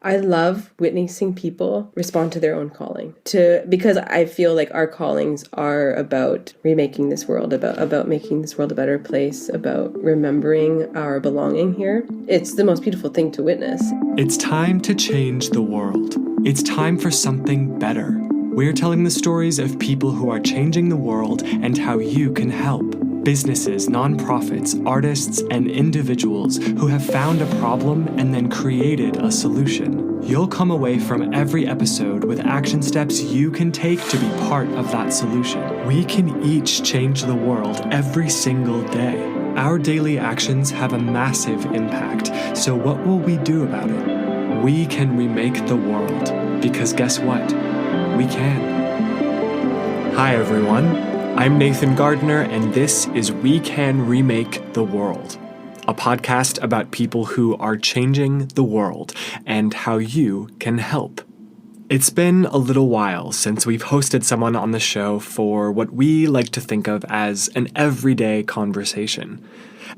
I love witnessing people respond to their own calling. Because I feel like our callings are about remaking this world, about making this world a better place, about remembering our belonging here. It's the most beautiful thing to witness. It's time to change the world. It's time for something better. We're telling the stories of people who are changing the world and how you can help. Businesses, nonprofits, artists, and individuals who have found a problem and then created a solution. You'll come away from every episode with action steps you can take to be part of that solution. We can each change the world every single day. Our daily actions have a massive impact, so what will we do about it? We can remake the world, because guess what? We can. Hi everyone. I'm Nathan Gardner, and this is We Can Remake the World, a podcast about people who are changing the world and how you can help. It's been a little while since we've hosted someone on the show for what we like to think of as an everyday conversation.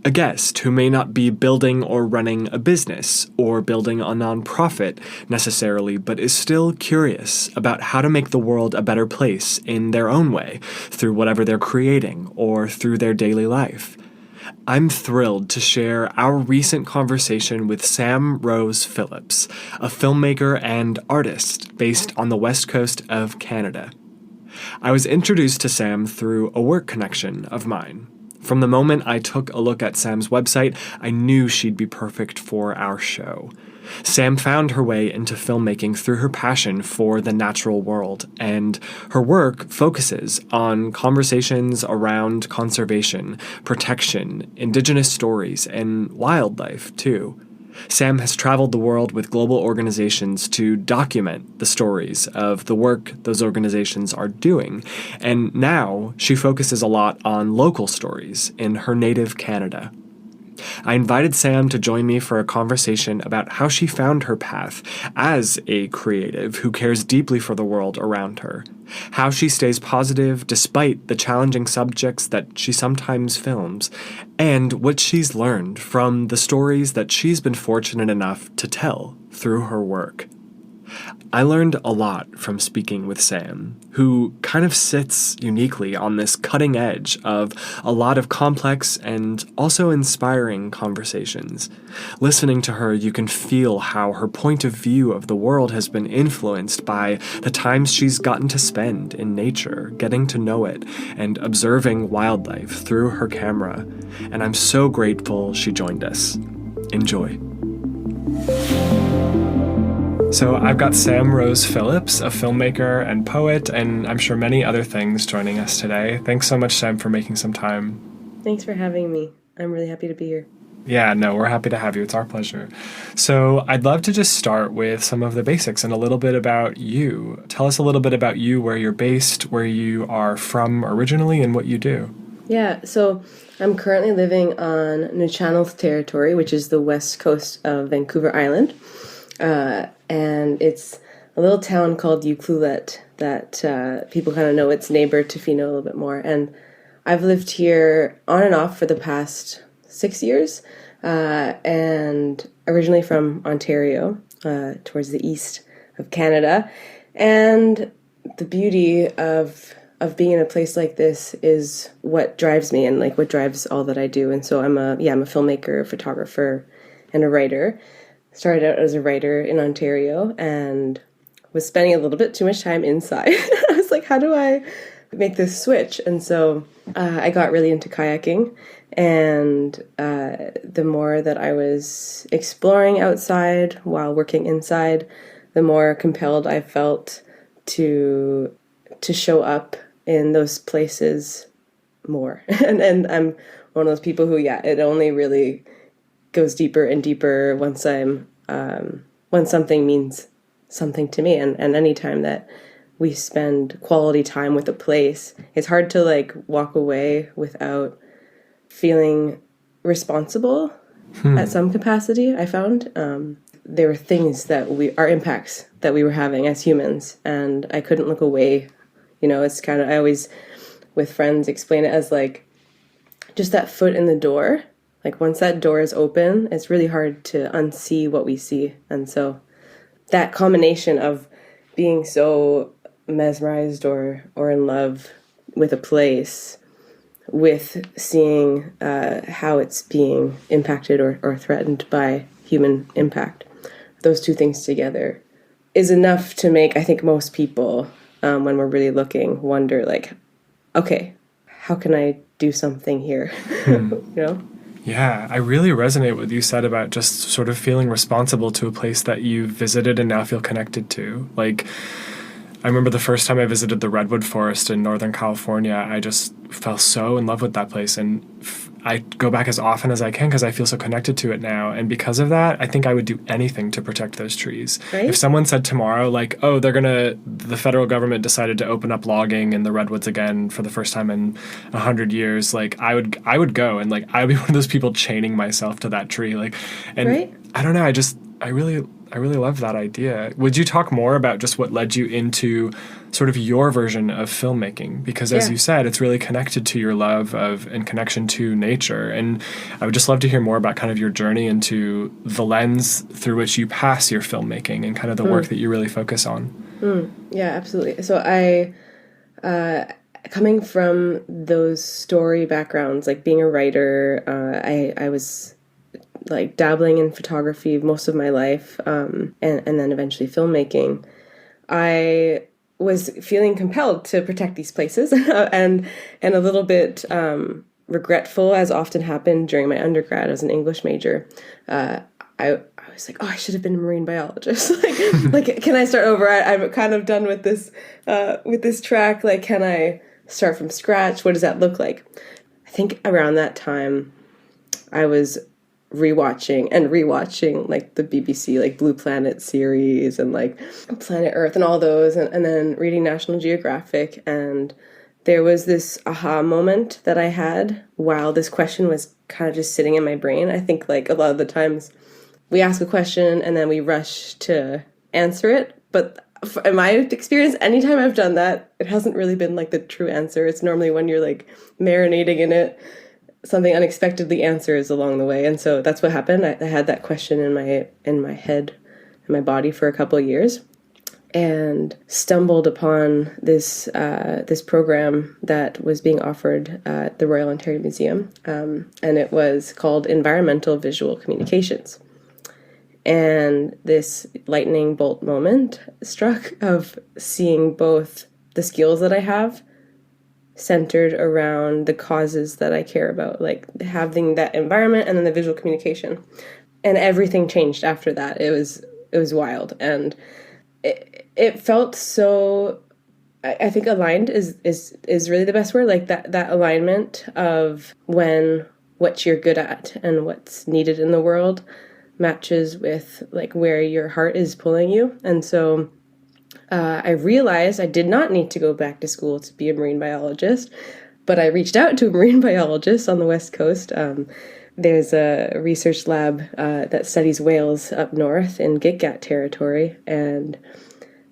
A guest who may not be building or running a business or building a nonprofit necessarily, but is still curious about how to make the world a better place in their own way, through whatever they're creating or through their daily life. I'm thrilled to share our recent conversation with Sam Rose Phillips, a filmmaker and artist based on the west coast of Canada. I was introduced to Sam through a work connection of mine. From the moment I took a look at Sam's website, I knew she'd be perfect for our show. Sam found her way into filmmaking through her passion for the natural world, and her work focuses on conversations around conservation, protection, indigenous stories, and wildlife, too. Sam has traveled the world with global organizations to document the stories of the work those organizations are doing, and now she focuses a lot on local stories in her native Canada. I invited Sam to join me for a conversation about how she found her path as a creative who cares deeply for the world around her, how she stays positive despite the challenging subjects that she sometimes films, and what she's learned from the stories that she's been fortunate enough to tell through her work. I learned a lot from speaking with Sam, who kind of sits uniquely on this cutting edge of a lot of complex and also inspiring conversations. Listening to her, you can feel how her point of view of the world has been influenced by the times she's gotten to spend in nature, getting to know it, and observing wildlife through her camera. And I'm so grateful she joined us. Enjoy. So I've got Sam Rose Phillips, a filmmaker and poet, and I'm sure many other things joining us today. Thanks so much, Sam, for making some time. Thanks for having me. I'm really happy to be here. Yeah, no, we're happy to have you. It's our pleasure. So I'd love to just start with some of the basics and a little bit about you. Tell us a little bit about you, where you're based, where you are from originally, and what you do. Yeah, so I'm currently living on Nuu-chah-nulth territory, which is the west coast of Vancouver Island. And it's a little town called Ucluelet that people kind of know its neighbor, Tofino, a little bit more. And I've lived here on and off for the past 6 years, and originally from Ontario, towards the east of Canada. And the beauty of being in a place like this is what drives me and like what drives all that I do. And so I'm a filmmaker, a photographer, and a writer. Started out as a writer in Ontario and was spending a little bit too much time inside. I was like, how do I make this switch? And so I got really into kayaking. And the more that I was exploring outside while working inside, the more compelled I felt to show up in those places more. and I'm one of those people who, it only really goes deeper and deeper once when something means something to me, and any time that we spend quality time with a place, it's hard to like walk away without feeling responsible at some capacity. I found there were things that our impacts that we were having as humans, and I couldn't look away. It's kind of, I always with friends explain it as like just that foot in the door. Like once that door is open, it's really hard to unsee what we see. And so that combination of being so mesmerized or in love with a place, with seeing how it's being impacted or threatened by human impact. Those two things together is enough to make, I think, most people, when we're really looking, wonder, like, okay, how can I do something here? You know? Yeah, I really resonate with what you said about just sort of feeling responsible to a place that you visited and now feel connected to. Like, I remember the first time I visited the Redwood Forest in Northern California, I just fell so in love with that place. And I go back as often as I can because I feel so connected to it now. And because of that, I think I would do anything to protect those trees. Right? If someone said tomorrow, like, oh, the federal government decided to open up logging in the redwoods again for the first time in 100 years, like, I would go, and like, I would be one of those people chaining myself to that tree. Like, and Right? I don't know, I really love that idea. Would you talk more about just what led you into sort of your version of filmmaking? Because as you said, it's really connected to your love of and connection to nature. And I would just love to hear more about kind of your journey into the lens through which you pass your filmmaking and kind of the work that you really focus on. Yeah, absolutely. So I, coming from those story backgrounds, like being a writer, I was like dabbling in photography most of my life, and then eventually filmmaking. I was feeling compelled to protect these places and a little bit regretful, as often happened during my undergrad. I was an English major. I was like, oh, I should have been a marine biologist. like, can I start over? I'm kind of done with this track. Like, can I start from scratch? What does that look like? I think around that time, I was rewatching like the BBC like Blue Planet series and like Planet Earth and all those, and then reading National Geographic, and there was this aha moment that I had while this question was kind of just sitting in my brain. I think like a lot of the times we ask a question and then we rush to answer it, but in my experience, anytime I've done that, it hasn't really been like the true answer. It's normally when you're like marinating in it, something unexpectedly answers along the way. And so that's what happened. I had that question in my head, in my body for a couple of years, and stumbled upon this program that was being offered at the Royal Ontario Museum, and it was called Environmental Visual Communications. And this lightning bolt moment struck of seeing both the skills that I have centered around the causes that I care about, like having that environment and then the visual communication. And everything changed after that. It was wild. And it felt so, I think aligned is really the best word, like that alignment of when what you're good at and what's needed in the world matches with like where your heart is pulling you. And so I realized I did not need to go back to school to be a marine biologist, but I reached out to a marine biologist on the West Coast. There's a research lab that studies whales up north in Gitgat territory, and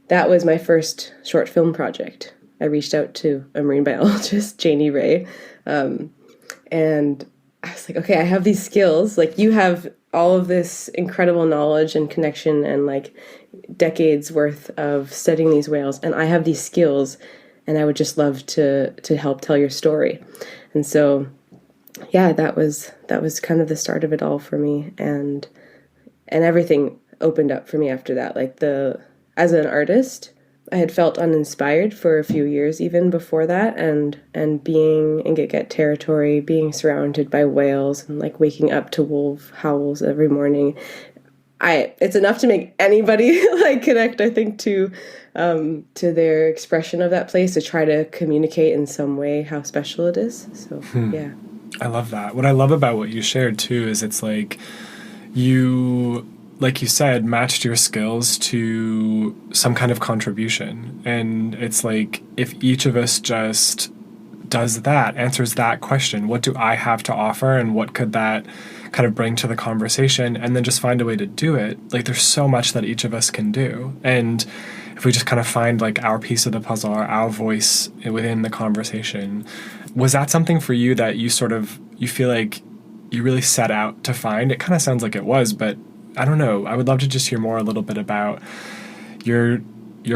that was my first short film project. I reached out to a marine biologist, Janie Ray, and I was like, okay, I have these skills. Like, you have all of this incredible knowledge and connection and like decades worth of studying these whales, and I have these skills, and I would just love to help tell your story. And so yeah, that was kind of the start of it all for me, and everything opened up for me after that. Like, as an artist, I had felt uninspired for a few years even before that, and being in Gitgat territory, being surrounded by whales and like waking up to wolf howls every morning, it's enough to make anybody like connect, I think, to their expression of that place, to try to communicate in some way how special it is. So yeah. I love that. What I love about what you shared too is it's like you said, matched your skills to some kind of contribution. And it's like, if each of us just does that, answers that question, what do I have to offer and what could that kind of bring to the conversation, and then just find a way to do it. Like, there's so much that each of us can do. And if we just kind of find like our piece of the puzzle or our voice within the conversation, was that something for you that you feel like you really set out to find? It kind of sounds like it was, but I don't know, I would love to just hear more a little bit about your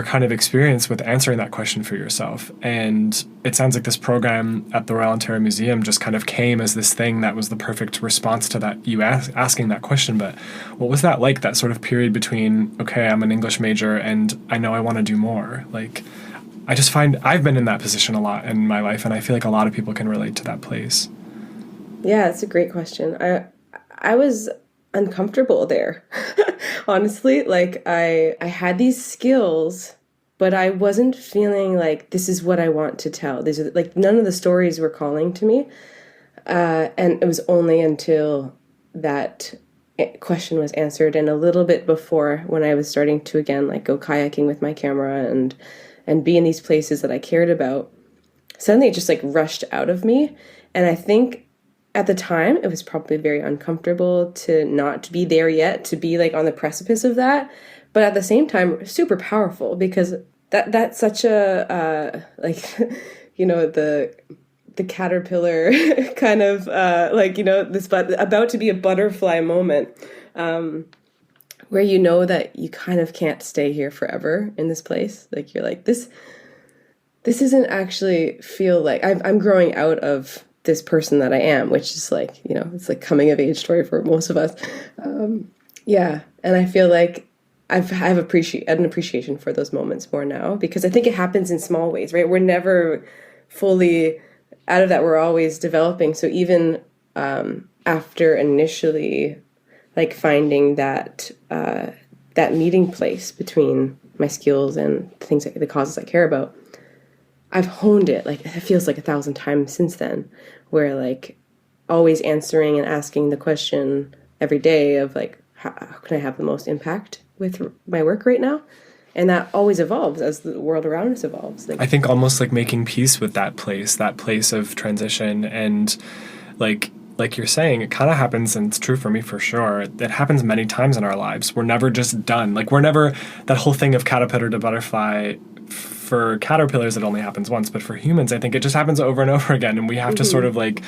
kind of experience with answering that question for yourself. And it sounds like this program at the Royal Ontario Museum just kind of came as this thing that was the perfect response to that, you asking that question. But what was that like, that sort of period between, okay, I'm an English major and I know I want to do more? Like, I just find I've been in that position a lot in my life, and I feel like a lot of people can relate to that place. Yeah, it's a great question. I was uncomfortable there. Honestly, like I had these skills, but I wasn't feeling like this is what I want to tell. These are like none of the stories were calling to me. And it was only until that question was answered and a little bit before, when I was starting to again like go kayaking with my camera and be in these places that I cared about, suddenly it just like rushed out of me. And I think at the time it was probably very uncomfortable to not be there yet, to be like on the precipice of that, but at the same time super powerful, because that's such a like you know, the caterpillar kind of like, you know, this but about to be a butterfly moment, where you know that you kind of can't stay here forever in this place. Like you're like, this isn't actually feel like I'm growing out of this person that I am, which is like, you know, it's like coming of age story for most of us. Yeah. And I feel like I have an appreciation for those moments more now, because I think it happens in small ways, right? We're never fully out of that. We're always developing. So even after initially like finding that that meeting place between my skills and things, the causes I care about, I've honed it. Like it feels like 1,000 times since then, where like always answering and asking the question every day of like, how can I have the most impact with my work right now? And that always evolves as the world around us evolves. Like, I think almost like making peace with that place of transition. And like you're saying, it kind of happens, and it's true for me for sure. It happens many times in our lives. We're never just done. Like we're never, that whole thing of caterpillar to butterfly, for caterpillars it only happens once, but for humans I think it just happens over and over again, and we have to sort of like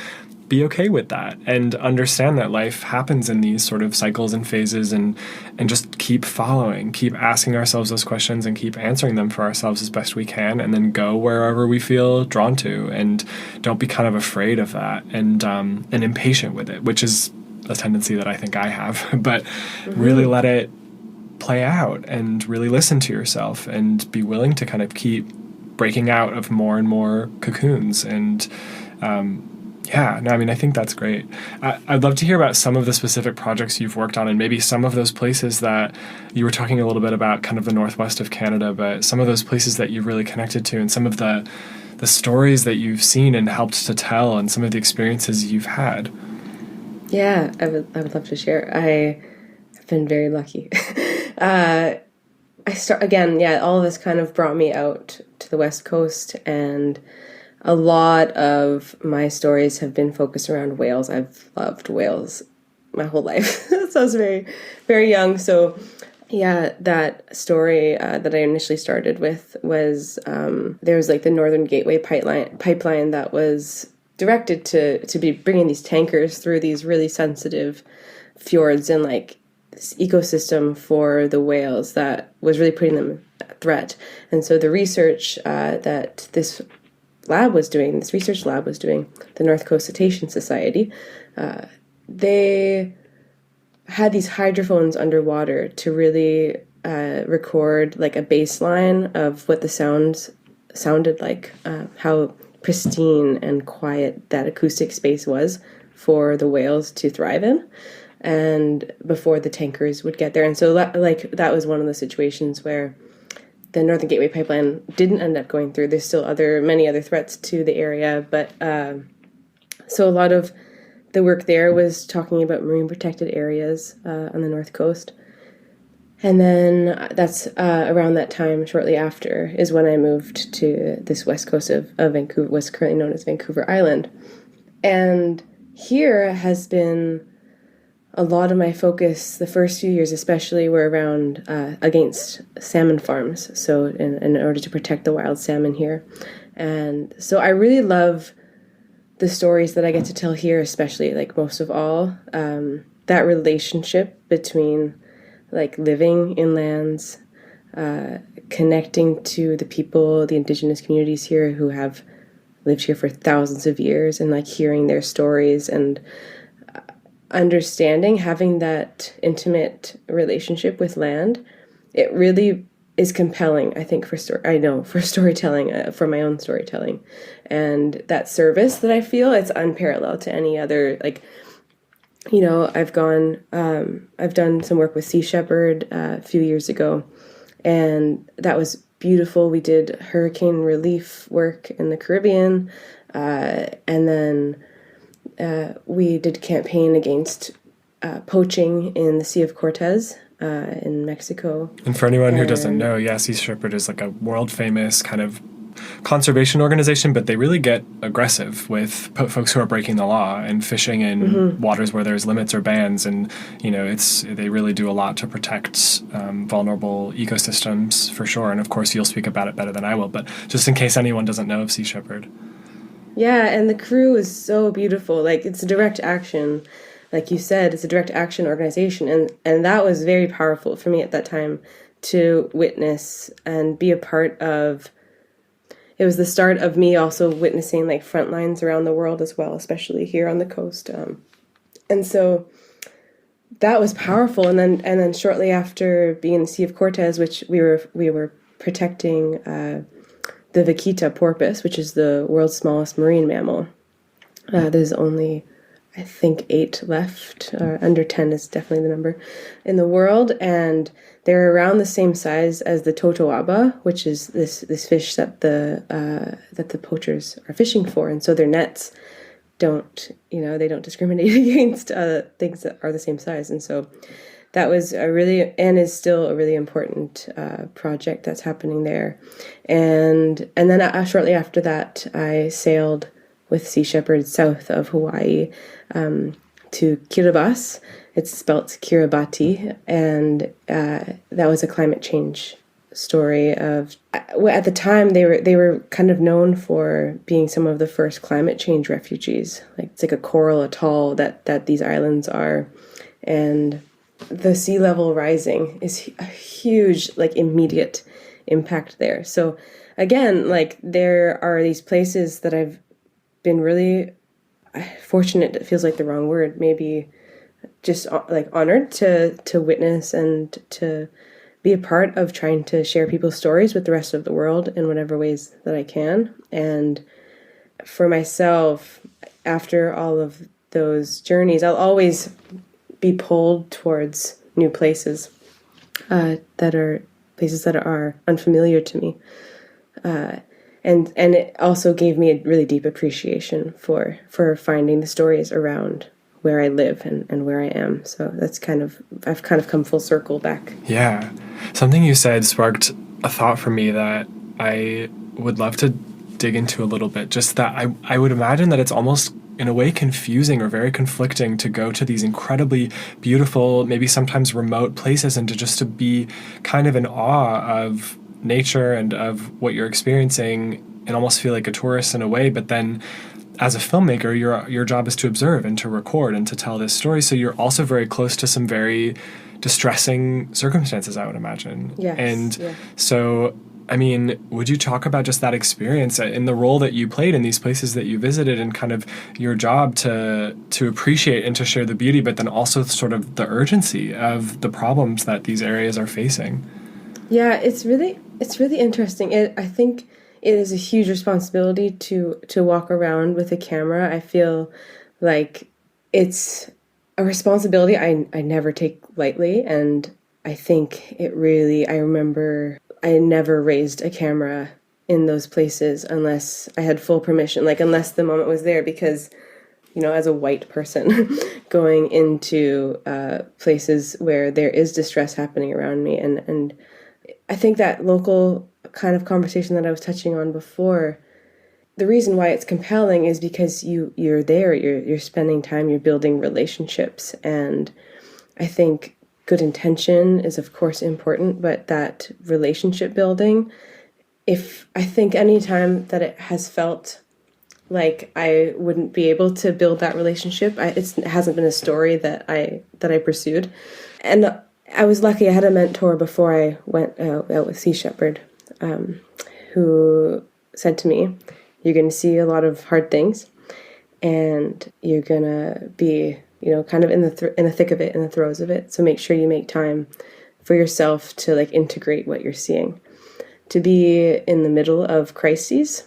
be okay with that and understand that life happens in these sort of cycles and phases, and just keep following, keep asking ourselves those questions and keep answering them for ourselves as best we can, and then go wherever we feel drawn to, and don't be kind of afraid of that and impatient with it, which is a tendency that I think I have. But really let it play out and really listen to yourself and be willing to kind of keep breaking out of more and more cocoons. And yeah, no, I mean, I think that's great. I'd love to hear about some of the specific projects you've worked on, and maybe some of those places that you were talking a little bit about, kind of the northwest of Canada, but some of those places that you've really connected to, and some of the stories that you've seen and helped to tell, and some of the experiences you've had. Yeah, I would love to share. I have been very lucky. All of this kind of brought me out to the West Coast, and a lot of my stories have been focused around whales. I've loved whales my whole life. So I was very, very young. So yeah, that story that I initially started with was there was like the Northern Gateway pipeline that was directed to be bringing these tankers through these really sensitive fjords and like this ecosystem for the whales that was really putting them at threat. And so the research that this research lab was doing, the North Coast Cetacean Society, they had these hydrophones underwater to really record like a baseline of what the sounds sounded like, how pristine and quiet that acoustic space was for the whales to thrive in, and before the tankers would get there. And so that was one of the situations where the Northern Gateway pipeline didn't end up going through. There's still many other threats to the area, but so a lot of the work there was talking about marine protected areas on the North Coast. And then that's around that time, shortly after, is when I moved to this west coast of Vancouver, what's currently known as Vancouver Island. And here has been a lot of my focus, the first few years especially, were around against salmon farms, so in order to protect the wild salmon here. And so I really love the stories that I get to tell here, especially, like most of all, that relationship between like living in lands, connecting to the people, the indigenous communities here who have lived here for thousands of years, and like hearing their stories and understanding, having that intimate relationship with land. It really is compelling, I think, for storytelling, for my own storytelling. And that service that I feel, it's unparalleled to any other, like, you know, I've done some work with Sea Shepherd a few years ago, and that was beautiful. We did hurricane relief work in the Caribbean, and then we did campaign against poaching in the Sea of Cortez in Mexico. And for anyone who doesn't know, Sea Shepherd is like a world famous kind of conservation organization, but they really get aggressive with folks who are breaking the law and fishing in waters where there's limits or bans. And, you know, they really do a lot to protect vulnerable ecosystems for sure. And of course, you'll speak about it better than I will, but just in case anyone doesn't know of Sea Shepherd. Yeah, and the crew is so beautiful. Like, it's a direct action. Like you said, it's a direct action organization. And that was very powerful for me at that time to witness and be a part of. It was the start of me also witnessing like front lines around the world as well, especially here on the coast. And so that was powerful. And then shortly after being in the Sea of Cortez, which we were protecting the vaquita porpoise, which is the world's smallest marine mammal. There's only, I think, 8 left. Under 10 is definitely the number in the world, and they're around the same size as the totoaba, which is this fish that the poachers are fishing for, and so their nets they don't discriminate against things that are the same size, and so that was is still a really important project that's happening there, and then shortly after that, I sailed with Sea Shepherd south of Hawaii to Kiribati. It's spelt Kiribati, and that was a climate change story of. At the time, they were kind of known for being some of the first climate change refugees. Like, it's like a coral atoll that these islands are, and the sea level rising is a huge, like, immediate impact there. So again, like, there are these places that I've been really fortunate. It feels like the wrong word, maybe just like honored to witness and to be a part of trying to share people's stories with the rest of the world in whatever ways that I can. And for myself, after all of those journeys, I'll always be pulled towards new places that are unfamiliar to me. And it also gave me a really deep appreciation for finding the stories around where I live and where I am. So I've kind of come full circle back. Yeah. Something you said sparked a thought for me that I would love to dig into a little bit. Just that I would imagine that it's almost in a way confusing or very conflicting to go to these incredibly beautiful, maybe sometimes remote places, and to be kind of in awe of nature and of what you're experiencing and almost feel like a tourist in a way. But then as a filmmaker, your job is to observe and to record and to tell this story. So you're also very close to some very distressing circumstances, I would imagine. Yes. And so, I mean, would you talk about just that experience in the role that you played in these places that you visited, and kind of your job to appreciate and to share the beauty, but then also sort of the urgency of the problems that these areas are facing? Yeah, it's really interesting. I think it is a huge responsibility to walk around with a camera. I feel like it's a responsibility I never take lightly, and I think I remember I never raised a camera in those places unless I had full permission, like unless the moment was there, because, you know, as a white person going into places where there is distress happening around me, and I think that local kind of conversation that I was touching on before, the reason why it's compelling is because you're there, you're spending time, you're building relationships, and I think good intention is of course important, but that relationship building, I think any time that it has felt like I wouldn't be able to build that relationship, it hasn't been a story that I pursued. And I was lucky. I had a mentor before I went out with Sea Shepherd, who said to me, "You're going to see a lot of hard things, and you're going to be, kind of in the thick of it, in the throes of it. So make sure you make time for yourself to like integrate what you're seeing, to be in the middle of crises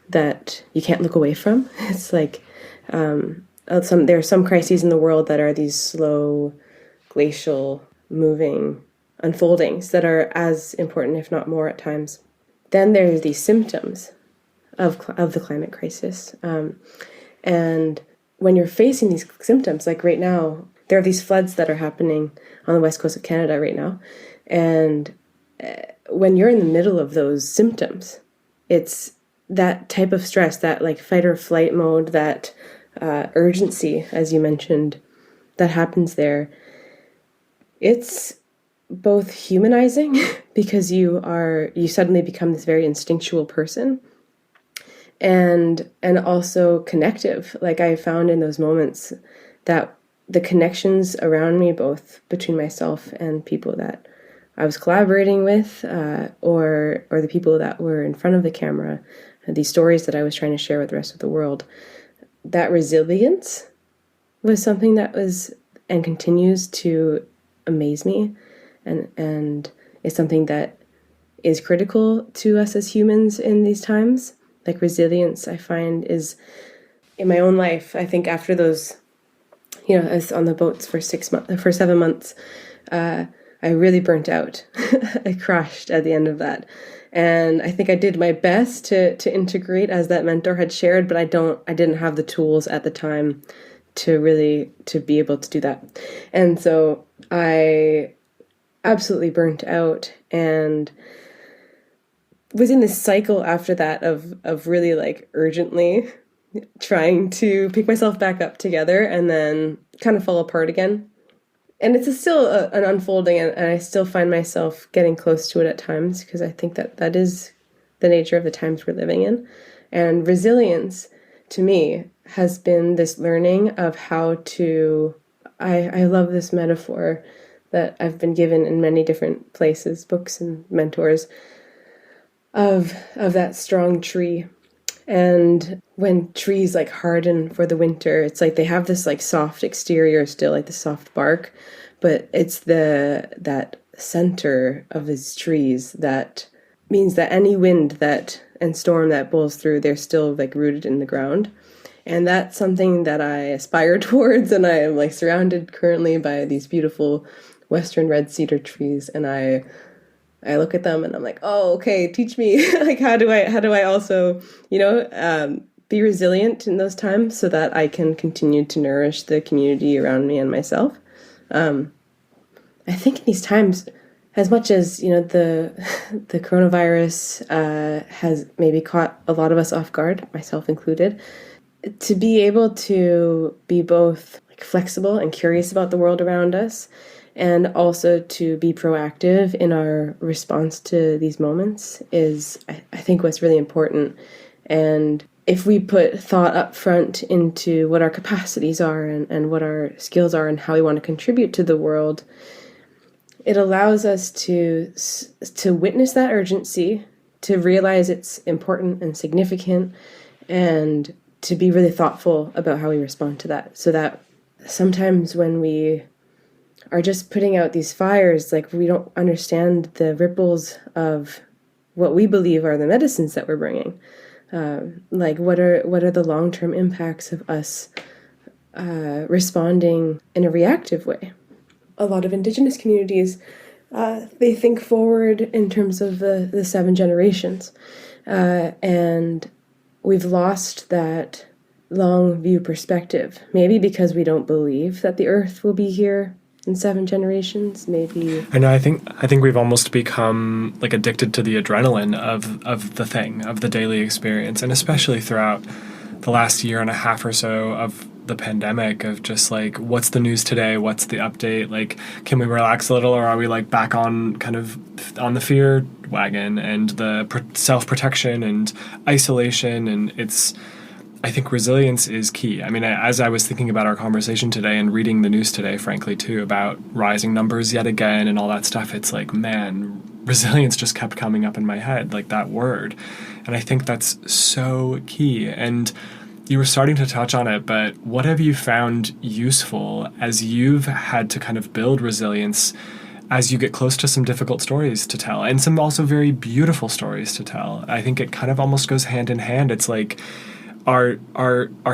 that you can't look away from." It's like there are some crises in the world that are these slow, glacial, moving unfoldings that are as important, if not more, at times. Then there's these symptoms of the climate crisis, and when you're facing these symptoms, like right now, there are these floods that are happening on the west coast of Canada right now, and when you're in the middle of those symptoms, it's that type of stress, that like fight or flight mode, that urgency, as you mentioned, that happens there. It's both humanizing because you suddenly become this very instinctual person, and also connective. Like I found in those moments that the connections around me, both between myself and people that I was collaborating with, or the people that were in front of the camera, these stories that I was trying to share with the rest of the world, that resilience was something that was and continues to amaze me, and is something that is critical to us as humans in these times. Like resilience, I find, is in my own life. I think after those, I was on the boats for 7 months. I really burnt out. I crashed at the end of that. And I think I did my best to integrate, as that mentor had shared, but I didn't have the tools at the time to be able to do that. And so I absolutely burnt out, and was in this cycle after that of really like urgently trying to pick myself back up together and then kind of fall apart again. And it's still an unfolding, and I still find myself getting close to it at times, because I think that is the nature of the times we're living in. And resilience, to me, has been this learning of how to, I love this metaphor that I've been given in many different places, books and mentors, of that strong tree. And when trees like harden for the winter, it's like they have this like soft exterior still, like the soft bark, but it's that center of these trees that means that any wind and storm that blows through, they're still like rooted in the ground. And that's something that I aspire towards, and I am like surrounded currently by these beautiful western red cedar trees, and I look at them and I'm like, oh, okay, teach me. Like, how do I also, be resilient in those times so that I can continue to nourish the community around me and myself. I think in these times, as much as, the coronavirus has maybe caught a lot of us off guard, myself included, to be able to be both like flexible and curious about the world around us, and also to be proactive in our response to these moments is, I think, what's really important. And if we put thought up front into what our capacities are and what our skills are and how we want to contribute to the world, it allows us to witness that urgency, to realize it's important and significant, and to be really thoughtful about how we respond to that. So that sometimes when we are just putting out these fires, like we don't understand the ripples of what we believe are the medicines that we're bringing. Like what are the long-term impacts of us responding in a reactive way? A lot of indigenous communities, they think forward in terms of the 7 generations, and we've lost that long view perspective. Maybe because we don't believe that the earth will be here in 7 generations, maybe. I know. I think we've almost become like addicted to the adrenaline of the thing, of the daily experience, and especially throughout the last year and a half or so of the pandemic, of just like, what's the news today? What's the update? Like, can we relax a little, or are we like back on kind of on the fear wagon and the self-protection and isolation? And I think resilience is key. I mean, as I was thinking about our conversation today and reading the news today, frankly, too, about rising numbers yet again and all that stuff, it's like, man, resilience just kept coming up in my head, like that word. And I think that's so key. And you were starting to touch on it, but what have you found useful as you've had to kind of build resilience as you get close to some difficult stories to tell and some also very beautiful stories to tell? I think it kind of almost goes hand in hand. It's like, our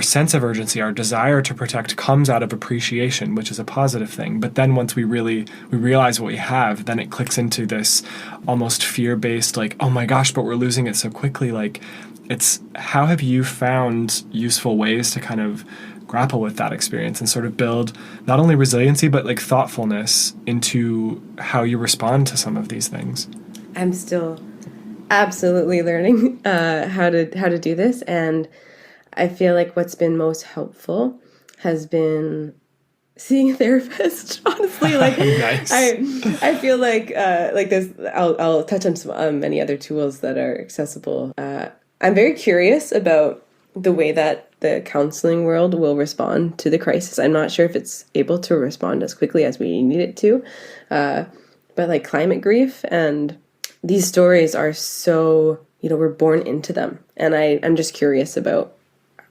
sense of urgency, our desire to protect comes out of appreciation, which is a positive thing. But then once we realize what we have, then it clicks into this almost fear-based, like, oh my gosh, but we're losing it so quickly. Like, it's, how have you found useful ways to kind of grapple with that experience and sort of build not only resiliency, but like thoughtfulness into how you respond to some of these things? I'm still absolutely learning how to do this, and I feel like what's been most helpful has been seeing a therapist. Honestly, like nice. I feel like this. I'll touch on some many other tools that are accessible. I'm very curious about the way that the counseling world will respond to the crisis. I'm not sure if it's able to respond as quickly as we need it to, but like climate grief and these stories are so, we're born into them, and I'm just curious about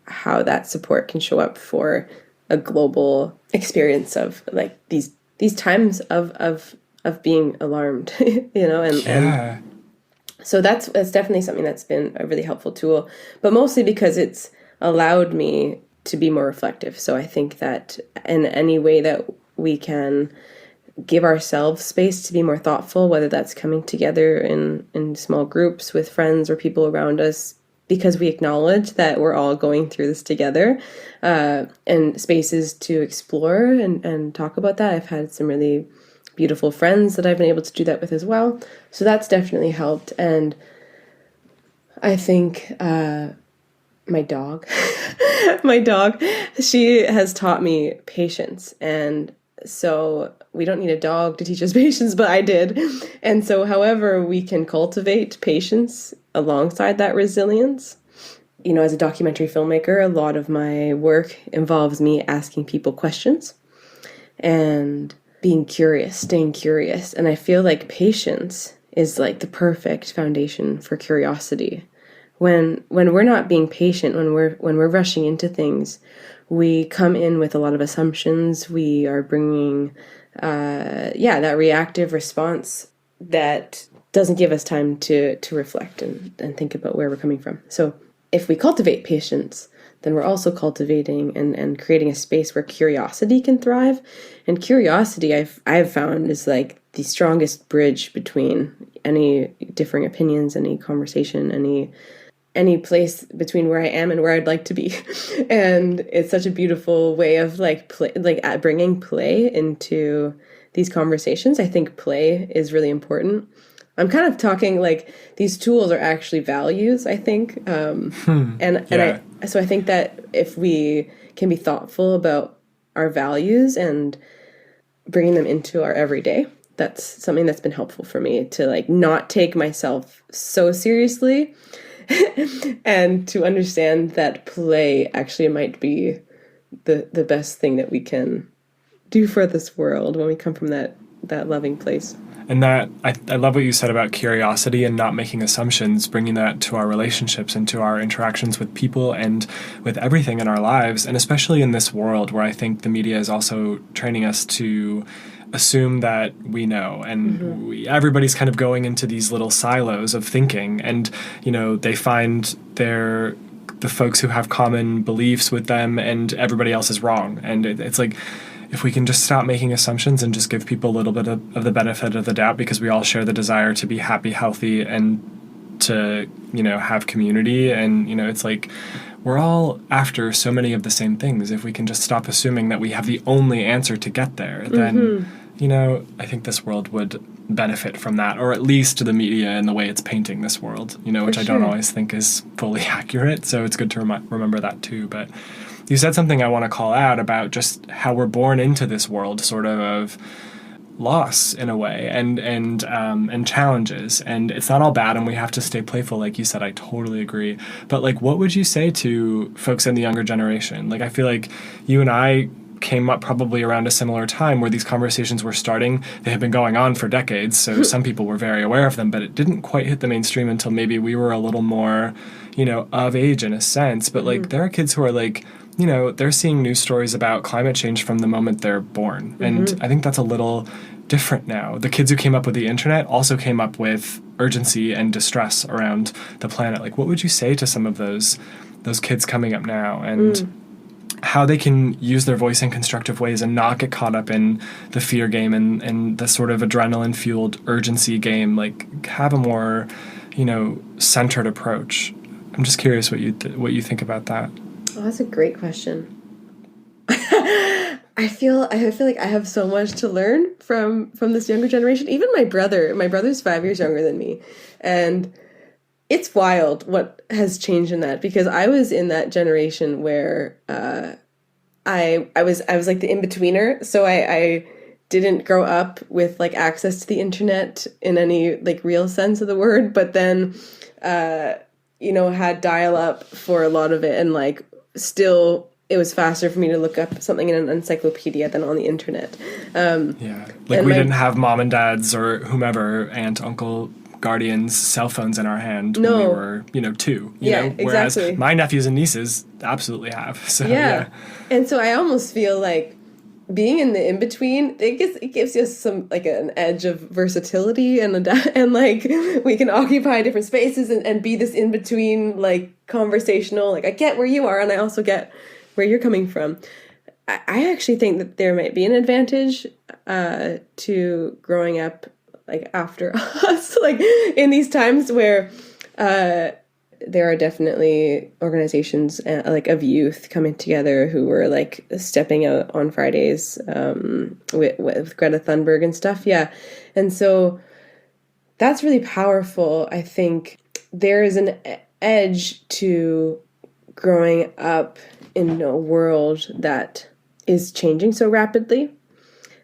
how that support can show up for a global experience of like these times of being alarmed, and so that's definitely something that's been a really helpful tool, but mostly because it's allowed me to be more reflective. So I think that in any way that we can give ourselves space to be more thoughtful, whether that's coming together in small groups with friends or people around us, because we acknowledge that we're all going through this together, and spaces to explore and talk about that. I've had some really beautiful friends that I've been able to do that with as well. So that's definitely helped. And I think my dog, she has taught me patience. And so we don't need a dog to teach us patience, but I did. And so however we can cultivate patience alongside that resilience, as a documentary filmmaker, a lot of my work involves me asking people questions and being curious, staying curious. And I feel like patience is like the perfect foundation for curiosity. When we're not being patient, when we're rushing into things, we come in with a lot of assumptions. We are bringing, that reactive response that doesn't give us time to reflect and think about where we're coming from. So if we cultivate patience, then we're also cultivating and creating a space where curiosity can thrive. And curiosity, I've found, is like the strongest bridge between any differing opinions, any conversation, any place between where I am and where I'd like to be. And it's such a beautiful way of bringing play into these conversations. I think play is really important. I'm kind of talking like these tools are actually values, I think. So I think that if we can be thoughtful about our values and bringing them into our everyday, that's something that's been helpful for me to like not take myself so seriously and to understand that play actually might be the best thing that we can do for this world when we come from that loving place. And that, I love what you said about curiosity and not making assumptions, bringing that to our relationships and to our interactions with people and with everything in our lives. And especially in this world where I think the media is also training us to assume that we know. And everybody's kind of going into these little silos of thinking. And, they find the folks who have common beliefs with them and everybody else is wrong. And it's like, if we can just stop making assumptions and just give people a little bit of the benefit of the doubt, because we all share the desire to be happy, healthy, and to, have community. And, it's like we're all after so many of the same things. If we can just stop assuming that we have the only answer to get there, then, I think this world would benefit from that, or at least the media and the way it's painting this world, which I don't always think is fully accurate. So it's good to remember that too. But you said something I want to call out about just how we're born into this world, sort of loss in a way, and challenges, and it's not all bad, and we have to stay playful, like you said. I totally agree. But like, what would you say to folks in the younger generation? Like, I feel like you and I came up probably around a similar time where these conversations were starting. They had been going on for decades, so some people were very aware of them, but it didn't quite hit the mainstream until maybe we were a little more, of age in a sense. But like, there are kids who are like, they're seeing news stories about climate change from the moment they're born. And I think that's a little different now. The kids who came up with the internet also came up with urgency and distress around the planet. Like, what would you say to some of those kids coming up now, and how they can use their voice in constructive ways and not get caught up in the fear game and the sort of adrenaline-fueled urgency game, like have a more, centered approach? I'm just curious what you think about that. Oh, that's a great question. I feel like I have so much to learn from this younger generation. Even my brother's 5 years younger than me, and it's wild what has changed in that, because I was in that generation where I was like the in-betweener. So I didn't grow up with like access to the internet in any like real sense of the word, but then had dial-up for a lot of it, and like still it was faster for me to look up something in an encyclopedia than on the internet. Like, we didn't have mom and dad's or whomever, aunt, uncle, guardians' cell phones in our hand when we were, 2. Whereas exactly. my nephews and nieces absolutely have. So And so I almost feel like being in the in-between, it gives you some like an edge of versatility, and like we can occupy different spaces and be this in-between, like conversational, like I get where you are and I also get where you're coming from. I actually think that there might be an advantage to growing up like after us, like in these times where there are definitely organizations like of youth coming together who were like stepping out on Fridays with Greta Thunberg and stuff. Yeah. And so that's really powerful. I think there is an edge to growing up in a world that is changing so rapidly.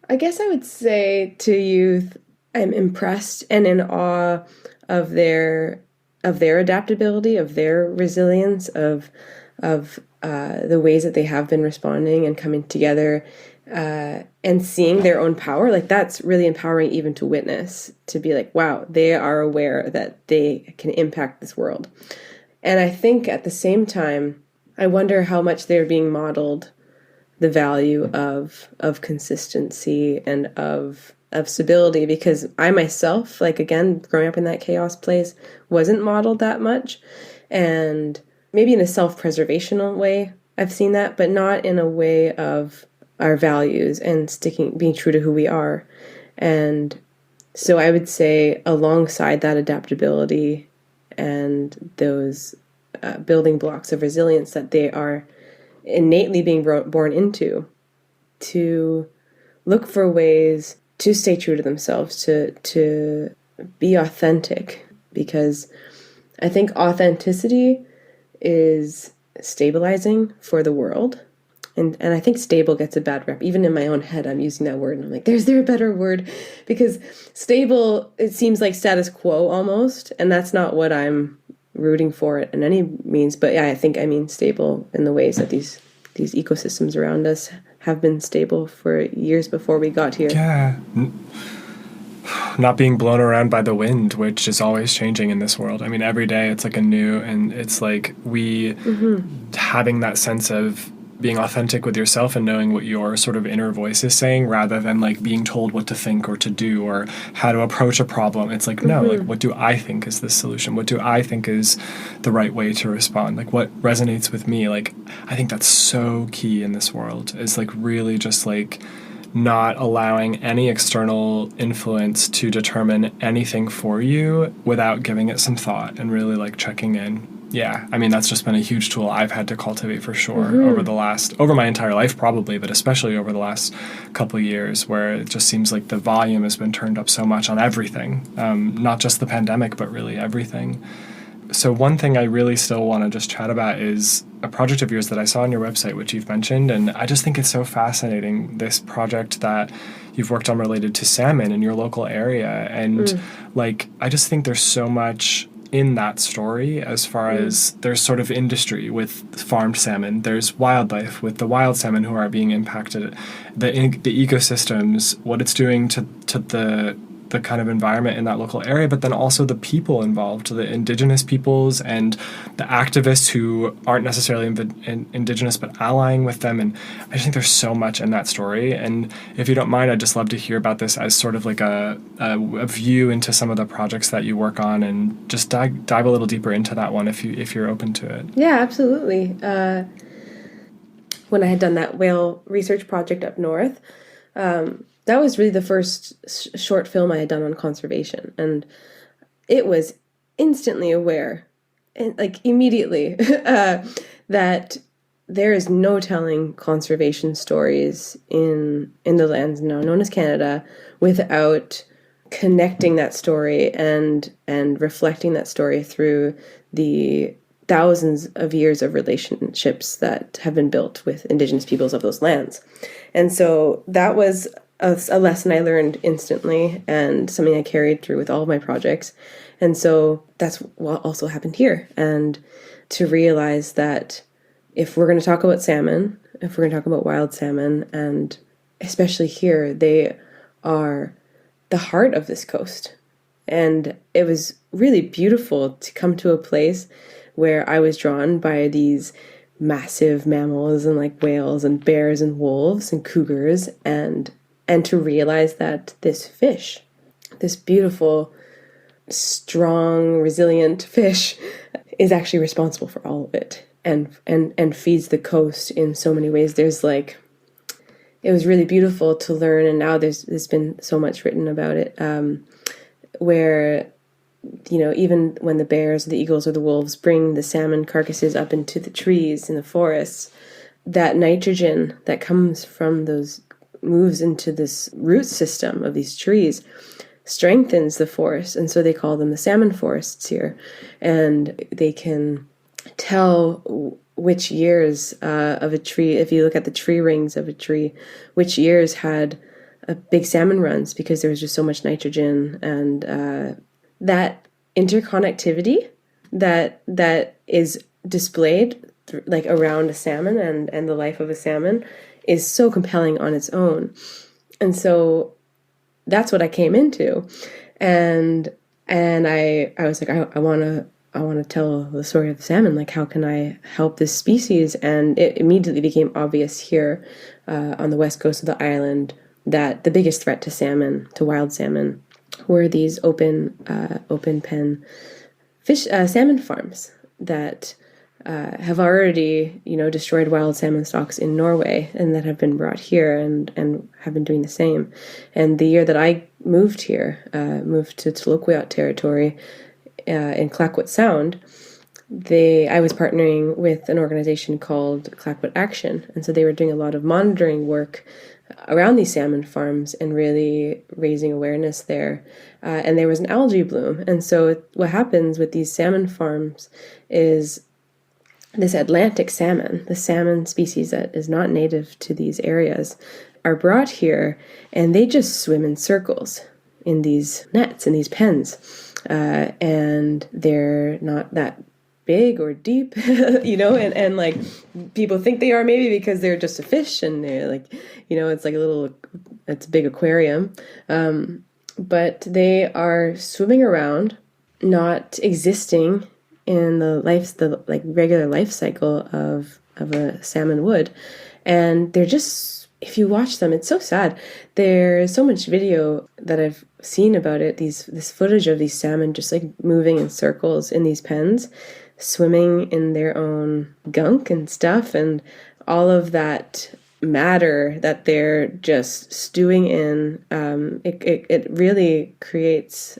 I guess I would say to youth, I'm impressed and in awe of their adaptability, of their resilience, of the ways that they have been responding and coming together and seeing their own power. Like, that's really empowering even to witness, to be like, wow, they are aware that they can impact this world. And I think at the same time, I wonder how much they're being modeled the value of consistency and of stability, because I myself, like, again, growing up in that chaos place, wasn't modeled that much. And maybe in a self-preservational way, I've seen that, but not in a way of our values and being true to who we are. And so I would say alongside that adaptability and those building blocks of resilience that they are innately being born into, to look for ways to stay true to themselves, to be authentic, because I think authenticity is stabilizing for the world. And I think stable gets a bad rep. Even in my own head, I'm using that word, and I'm like, is there a better word? Because stable, it seems like status quo almost, and that's not what I'm rooting for it in any means. But yeah, I think I mean stable in the ways that these ecosystems around us have been stable for years before we got here. Yeah. Not being blown around by the wind, which is always changing in this world. I mean, every day it's like a new, and it's like having that sense of being authentic with yourself and knowing what your sort of inner voice is saying, rather than like being told what to think or to do or how to approach a problem. It's like, no, like, what do I think is the solution? What do I think is the right way to respond? Like, what resonates with me? Like, I think that's so key in this world, is like really just like not allowing any external influence to determine anything for you without giving it some thought and really like checking in. Yeah, I mean, that's just been a huge tool I've had to cultivate for sure over my entire life probably, but especially over the last couple of years, where it just seems like the volume has been turned up so much on everything, not just the pandemic, but really everything. So one thing I really still want to just chat about is a project of yours that I saw on your website, which you've mentioned, and I just think it's so fascinating, this project that you've worked on related to salmon in your local area. And like, I just think there's so much in that story as far as there's sort of industry with farmed salmon, there's wildlife with the wild salmon who are being impacted, the ecosystems, what it's doing to the kind of environment in that local area, but then also the people involved, the indigenous peoples and the activists who aren't necessarily indigenous but allying with them. And I just think there's so much in that story. And if you don't mind, I'd just love to hear about this as sort of like a view into some of the projects that you work on, and just dive a little deeper into that one if you're open to it. Yeah, absolutely. When I had done that whale research project up north, that was really the first short film I had done on conservation, and it was instantly aware, and like immediately, that there is no telling conservation stories in the lands now known as Canada without connecting that story and reflecting that story through the thousands of years of relationships that have been built with Indigenous peoples of those lands. And so that was a lesson I learned instantly, and something I carried through with all of my projects. And so that's what also happened here. And to realize that if we're going to talk about salmon, if we're going to talk about wild salmon, and especially here, they are the heart of this coast. And it was really beautiful to come to a place where I was drawn by these massive mammals and like whales and bears and wolves and cougars, and to realize that this fish, this beautiful, strong, resilient fish, is actually responsible for all of it, and feeds the coast in so many ways. There's like, it was really beautiful to learn, and now there's been so much written about it, where, you know, even when the bears, the eagles, or the wolves bring the salmon carcasses up into the trees in the forests, that nitrogen that comes from those moves into this root system of these trees strengthens the forest. And so they call them the salmon forests here. And they can tell which years of a tree, if you look at the tree rings of a tree, which years had big salmon runs, because there was just so much nitrogen. And that interconnectivity that is displayed like around a salmon and the life of a salmon is so compelling on its own. And so that's what I came into. And I was like, I want to tell the story of salmon. Like, how can I help this species? And it immediately became obvious here on the west coast of the island that the biggest threat to salmon, to wild salmon, were these open pen fish salmon farms that have already, you know, destroyed wild salmon stocks in Norway, and that have been brought here and have been doing the same. And the year that I moved here, moved to Tloquiyot territory in Clayoquot Sound, I was partnering with an organization called Clayoquot Action, and so they were doing a lot of monitoring work around these salmon farms and really raising awareness there. And there was an algae bloom. And so what happens with these salmon farms is this Atlantic salmon, the salmon species that is not native to these areas, are brought here, and they just swim in circles in these nets, in these pens. And they're not that big or deep, you know, and like people think they are, maybe because they're just a fish and they're like, you know, it's like it's a big aquarium. But they are swimming around, not existing in the like regular life cycle of a salmon would. And they're just, if you watch them, it's so sad. There's so much video that I've seen about it, this footage of these salmon just like moving in circles in these pens, swimming in their own gunk and stuff, and all of that matter that they're just stewing in. It really creates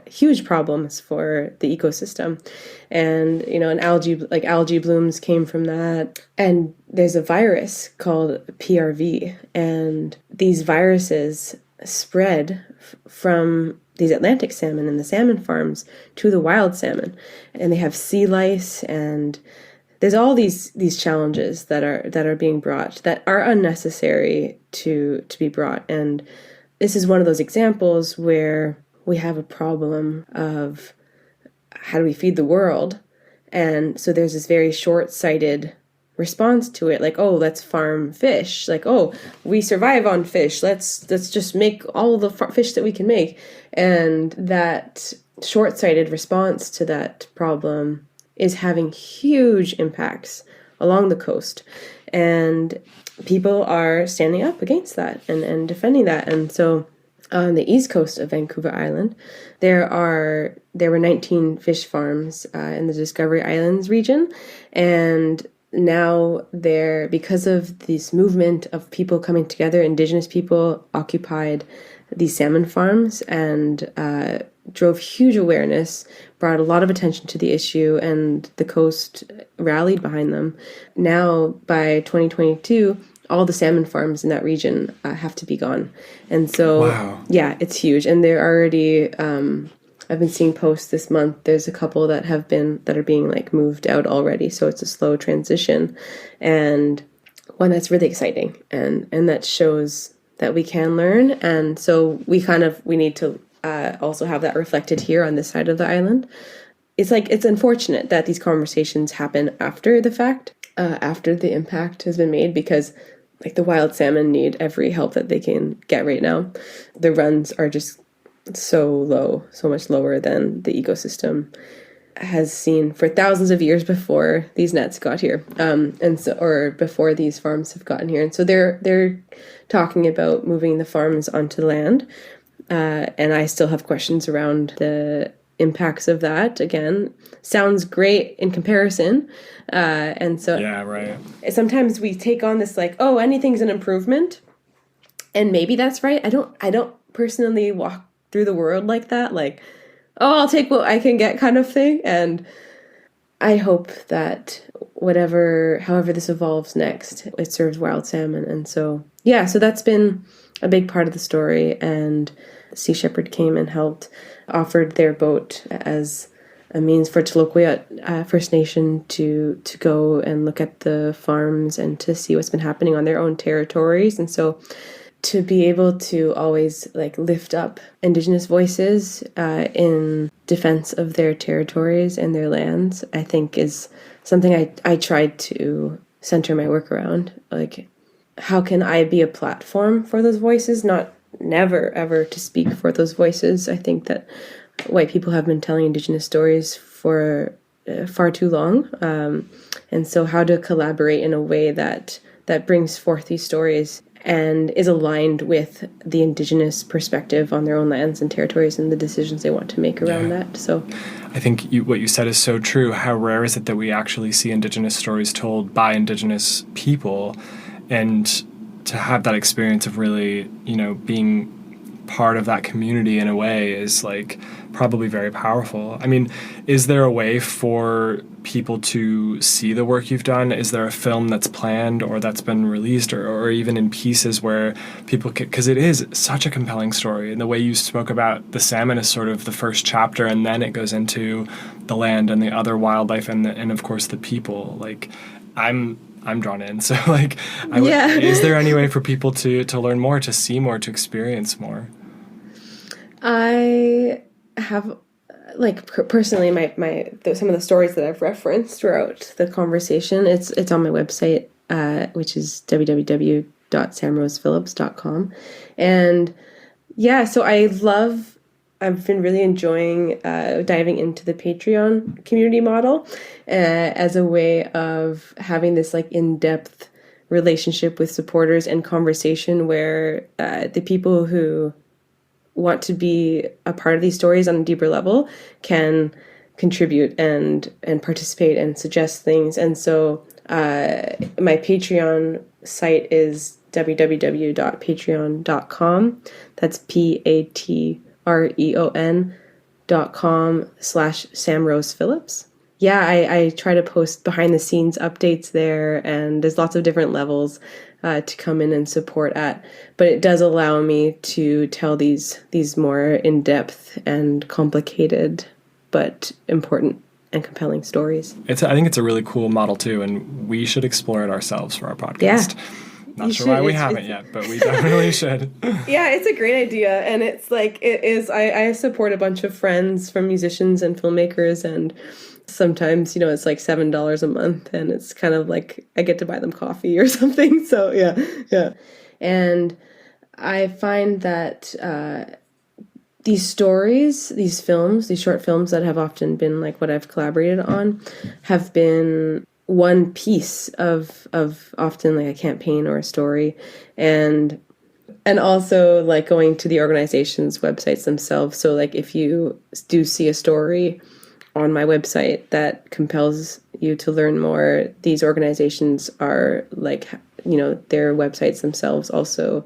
huge problems for the ecosystem. And, you know, algae blooms came from that. And there's a virus called PRV, and these viruses spread from these Atlantic salmon and the salmon farms to the wild salmon. And they have sea lice, and there's all these challenges that are being brought that are unnecessary to be brought. And this is one of those examples where we have a problem of how do we feed the world? And so there's this very short-sighted response to it, like, oh, let's farm fish. Like, oh, we survive on fish. Let's just make all the fish that we can make. And that short-sighted response to that problem is having huge impacts along the coast. And people are standing up against that and defending that. And so on the east coast of Vancouver Island, there were 19 fish farms in the Discovery Islands region, and now because of this movement of people coming together, Indigenous people occupied these salmon farms and drove huge awareness, brought a lot of attention to the issue, and the coast rallied behind them. Now, by 2022, all the salmon farms in that region have to be gone. And so, wow. Yeah, it's huge. And they're already, I've been seeing posts this month. There's a couple that are being like moved out already. So it's a slow transition, and one that's really exciting. And that shows that we can learn. And so we need to also have that reflected here on this side of the island. It's unfortunate that these conversations happen after the fact, after the impact has been made, because like the wild salmon need every help that they can get right now. The runs are just so low, so much lower than the ecosystem has seen for thousands of years before these nets got here, or before these farms have gotten here. And so they're talking about moving the farms onto land, and I still have questions around the impacts of that. Again, sounds great in comparison, and so yeah, right. Sometimes we take on this like, oh, anything's an improvement, and maybe that's right. I don't personally walk through the world like that, like, oh, I'll take what I can get kind of thing. And I hope that however this evolves next, it serves wild salmon. And so, yeah, so that's been a big part of the story. And Sea Shepherd came and helped, offered their boat as a means for Tloquiyat First Nation to go and look at the farms and to see what's been happening on their own territories. And so to be able to always like lift up Indigenous voices in defense of their territories and their lands, I think is something I tried to center my work around. Like, how can I be a platform for those voices? Never ever to speak for those voices. I think that white people have been telling Indigenous stories for far too long. And so how to collaborate in a way that brings forth these stories and is aligned with the Indigenous perspective on their own lands and territories and the decisions they want to make around that. So I think what you said is so true. How rare is it that we actually see Indigenous stories told by Indigenous people, and to have that experience of really, being part of that community in a way is like probably very powerful. I mean, is there a way for people to see the work you've done? Is there a film that's planned or that's been released or even in pieces where people can, because it is such a compelling story, and the way you spoke about the salmon is sort of the first chapter, and then it goes into the land and the other wildlife and of course the people. Like, I'm drawn in. So like, is there any way for people to learn more, to see more, to experience more? I have, like, personally, some of the stories that I've referenced throughout the conversation, it's on my website, which is www.samrosephillips.com. And yeah, so I've been really enjoying diving into the Patreon community model as a way of having this like in-depth relationship with supporters and conversation where the people who want to be a part of these stories on a deeper level can contribute and participate and suggest things. And so my Patreon site is www.patreon.com. That's patreon.com/Sam Rose Phillips. Yeah, I try to post behind the scenes updates there, and there's lots of different levels. to come in and support at. But it does allow me to tell these more in-depth and complicated but important and compelling stories. I think it's a really cool model too, and we should explore it ourselves for our podcast. Yeah. Not sure why we haven't yet, but we definitely should. Yeah, it's a great idea. And it's like, it is, I support a bunch of friends from musicians and filmmakers, and sometimes, it's like $7 a month, and it's kind of like I get to buy them coffee or something. So yeah. And I find that these stories, these films, these short films that have often been like what I've collaborated on, have been one piece of often like a campaign or a story, and also like going to the organization's websites themselves. So like if you do see a story on my website that compels you to learn more, these organizations are like, their websites themselves also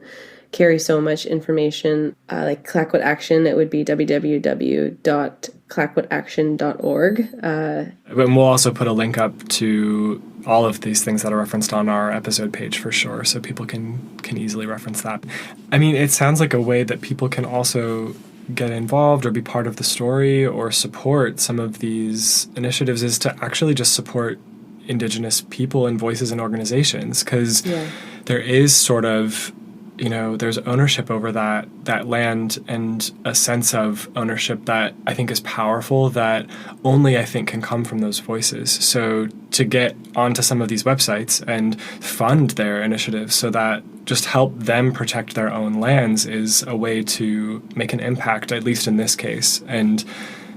carry so much information. Like Clayoquot Action, it would be www.clayoquotaction.org. And we'll also put a link up to all of these things that are referenced on our episode page for sure, so people can easily reference that. I mean, it sounds like a way that people can also get involved or be part of the story or support some of these initiatives is to actually just support Indigenous people and voices and organizations, because there is sort of, there's ownership over that land, and a sense of ownership that I think is powerful, that only I think can come from those voices. So to get onto some of these websites and fund their initiatives so that just help them protect their own lands is a way to make an impact, at least in this case. And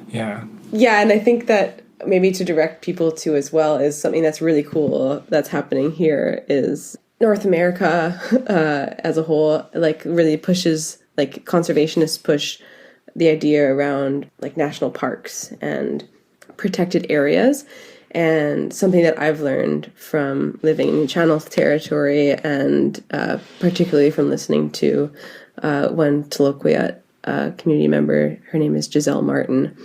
yeah, and I think that maybe to direct people to as well is something that's really cool that's happening here is North America as a whole, like, really pushes, like, conservationists push the idea around, like, national parks and protected areas. And something that I've learned from living in Channel territory, and particularly from listening to one Tloquiyat community member, her name is Giselle Martin.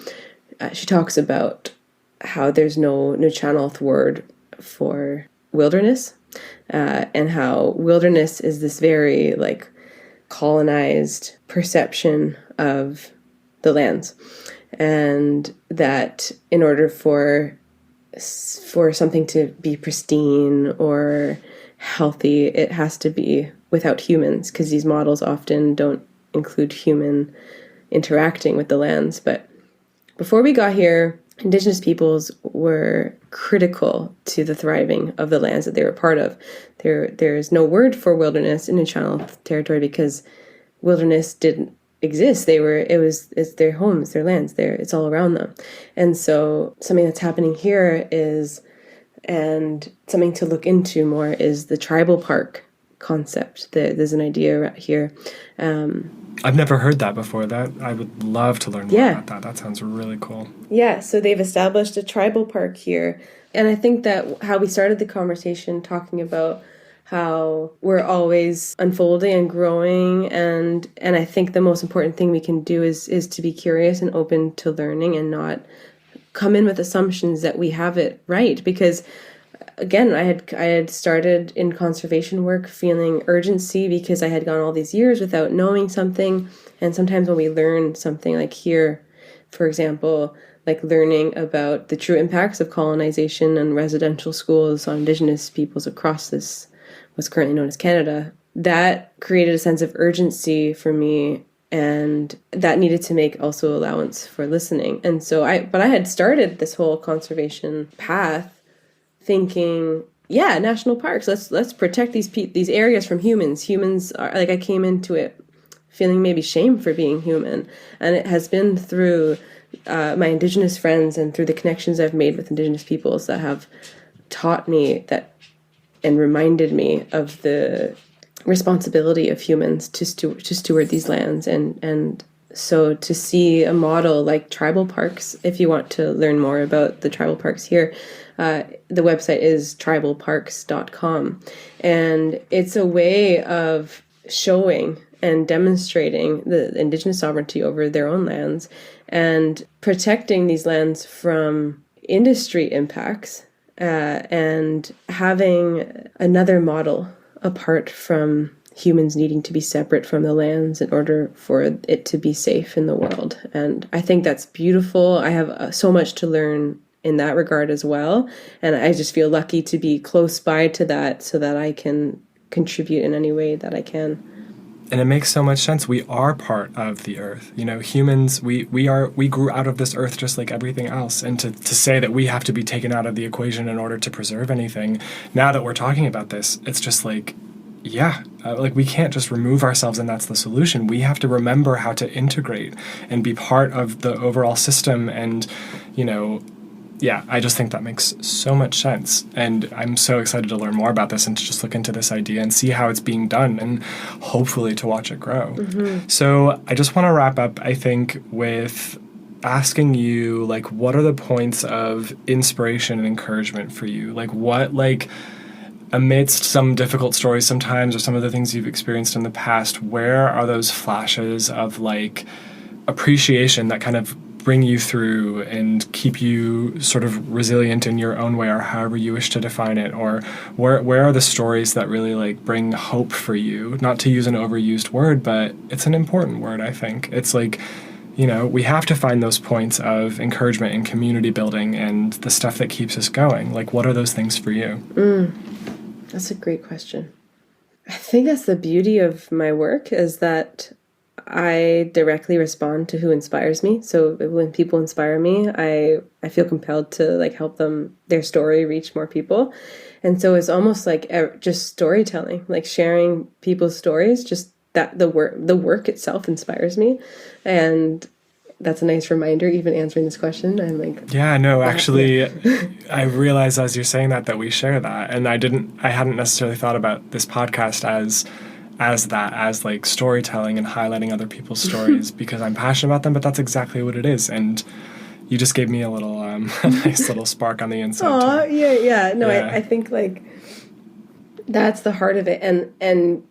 She talks about how there's no Channel word for wilderness. And how wilderness is this very like colonized perception of the lands, and that in order for something to be pristine or healthy, it has to be without humans, because these models often don't include human interacting with the lands. But before we got here, Indigenous peoples were critical to the thriving of the lands that they were part of. There's no word for wilderness in the Channel territory because wilderness didn't exist. It's their homes, their lands, it's all around them. And so something that's happening here is, and something to look into more, is the tribal park concept. There's an idea right here. I've never heard that before. That I would love to learn more about that. That sounds really cool. Yeah, so they've established a tribal park here. And I think that how we started the conversation talking about how we're always unfolding and growing, and I think the most important thing we can do is to be curious and open to learning, and not come in with assumptions that we have it right. Because again, I had started in conservation work feeling urgency because I had gone all these years without knowing something. And sometimes when we learn something, like here, for example, like learning about the true impacts of colonization and residential schools on Indigenous peoples across this, what's currently known as Canada, that created a sense of urgency for me, and that needed to make also allowance for listening. And so I had started this whole conservation path thinking, national parks, let's protect these areas from humans. Humans are, like, I came into it feeling maybe shame for being human, and it has been through my Indigenous friends and through the connections I've made with Indigenous peoples that have taught me that and reminded me of the responsibility of humans to steward these lands. And so to see a model like tribal parks, if you want to learn more about the tribal parks here, the website is tribalparks.com. And it's a way of showing and demonstrating the Indigenous sovereignty over their own lands and protecting these lands from industry impacts, and having another model apart from humans needing to be separate from the lands in order for it to be safe in the world. And I think that's beautiful. I have so much to learn in that regard as well. And I just feel lucky to be close by to that so that I can contribute in any way that I can. And it makes so much sense. We are part of the earth. You know, humans, we grew out of this earth just like everything else. And to say that we have to be taken out of the equation in order to preserve anything, now that we're talking about this, it's just like, like we can't just remove ourselves and that's the solution. We have to remember how to integrate and be part of the overall system. And, you know, I just think that makes so much sense. And I'm so excited to learn more about this and to just look into this idea and see how it's being done and hopefully to watch it grow. Mm-hmm. So I just want to wrap up, I think, with asking you, like, what are the points of inspiration and encouragement for you? Like, what, like, amidst some difficult stories sometimes or some of the things you've experienced in the past, where are those flashes of, like, appreciation that kind of bring you through and keep you sort of resilient in your own way, or however you wish to define it? Or where are the stories that really like bring hope for you? Not to use an overused word, but it's an important word, I think. It's like, you know, we have to find those points of encouragement and community building and the stuff that keeps us going. Like, what are those things for you? That's a great question. I think that's the beauty of my work, is that I directly respond to who inspires me. So when people inspire me, I feel compelled to like help them, their story reach more people. And so it's almost like just storytelling, like sharing people's stories, just that the work itself inspires me. And that's a nice reminder, even answering this question. I'm like, yeah, no, actually, I realized as you're saying that we share that. And I hadn't necessarily thought about this podcast as like storytelling and highlighting other people's stories because I'm passionate about them, but that's exactly what it is. And you just gave me a little a nice little spark on the inside. I think like that's the heart of it. And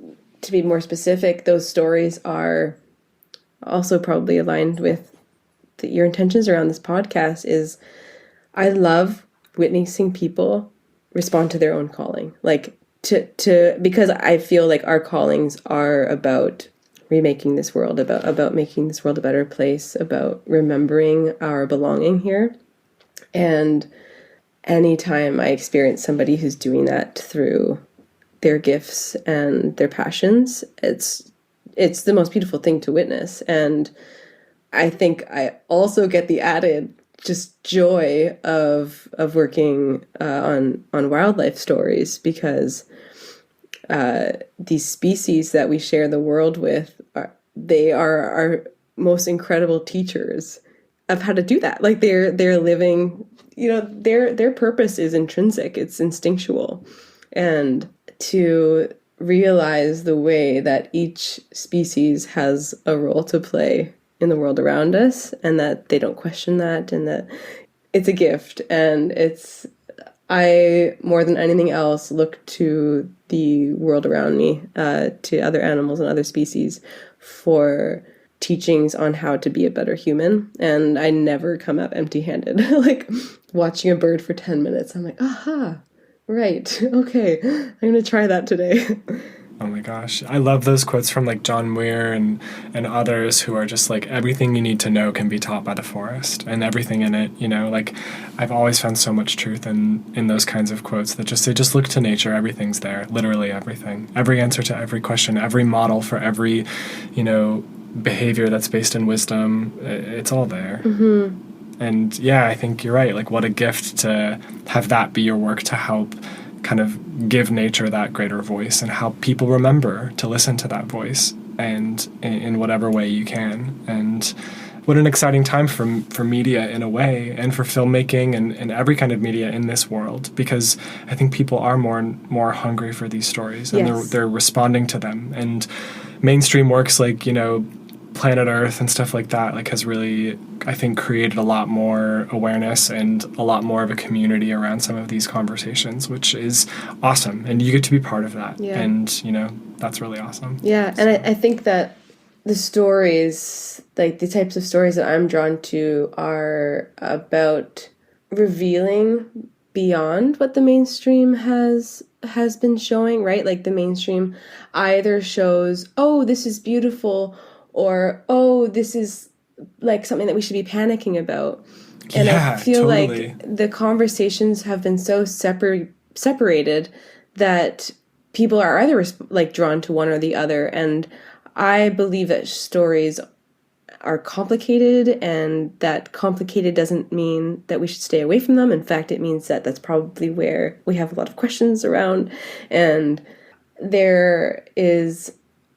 to be more specific, those stories are also probably aligned with your intentions around this podcast. Is I love witnessing people respond to their own calling, like to because I feel like our callings are about remaking this world, about making this world a better place, about remembering our belonging here. And anytime I experience somebody who's doing that through their gifts and their passions, it's the most beautiful thing to witness. And I think I also get the added just joy of working on wildlife stories, because these species that we share the world with, they are our most incredible teachers of how to do that. Like they're living, you know, their purpose is intrinsic, it's instinctual. And to realize the way that each species has a role to play in the world around us, and that they don't question that, and that it's a gift. And I, more than anything else, look to the world around me, to other animals and other species, for teachings on how to be a better human. And I never come up empty-handed. Like watching a bird for 10 minutes, I'm like, aha, right, okay, I'm going to try that today. Oh my gosh. I love those quotes from like John Muir and others who are just like, everything you need to know can be taught by the forest, and everything in it, you know, like I've always found so much truth in those kinds of quotes that they just look to nature, everything's there, literally everything. Every answer to every question, every model for every, you know, behavior that's based in wisdom, it's all there. Mm-hmm. And yeah, I think you're right. Like what a gift to have that be your work, to help kind of give nature that greater voice and how people remember to listen to that voice, and in whatever way you can. And what an exciting time for media in a way, and for filmmaking and every kind of media in this world, because I think people are more and more hungry for these stories, and yes, they're responding to them. And mainstream works like, you know, Planet Earth and stuff like that, like has really, I think, created a lot more awareness and a lot more of a community around some of these conversations, which is awesome. And you get to be part of that. Yeah. And, you know, that's really awesome. Yeah. And I think that the stories, like the types of stories that I'm drawn to, are about revealing beyond what the mainstream has has been showing, right? Like the mainstream either shows, oh, this is beautiful, or oh, this is like something that we should be panicking about. And I Yeah, feel totally. like the conversations have been so separated that people are either like drawn to one or the other. And I believe that stories are complicated, and that complicated doesn't mean that we should stay away from them. In fact, it means that that's probably where we have a lot of questions around. And there is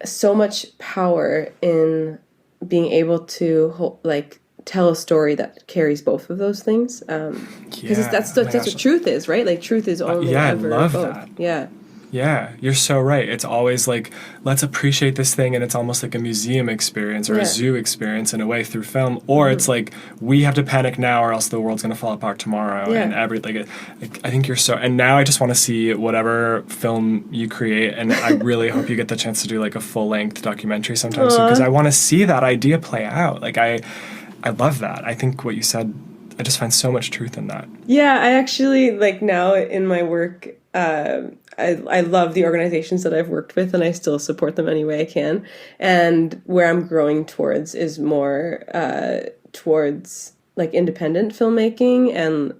so much power in being able to like tell a story that carries both of those things, because Yeah. that's Oh my what gosh. truth is, right? Like truth is only Yeah, I ever love both. that. Yeah. Yeah, you're so right. It's always like, let's appreciate this thing, and it's almost like a museum experience or a Yeah. zoo experience in a way through film. Or it's like, we have to panic now, or else the world's gonna fall apart tomorrow. Yeah. And I think you're so. And now I just want to see whatever film you create, and I really hope you get the chance to do like a full length documentary sometime soon, because I want to see that idea play out. Like I love that. I think what you said, I just find so much truth in that. Yeah, I actually like now in my work, I love the organizations that I've worked with, and I still support them any way I can. And where I'm growing towards is more towards like independent filmmaking, and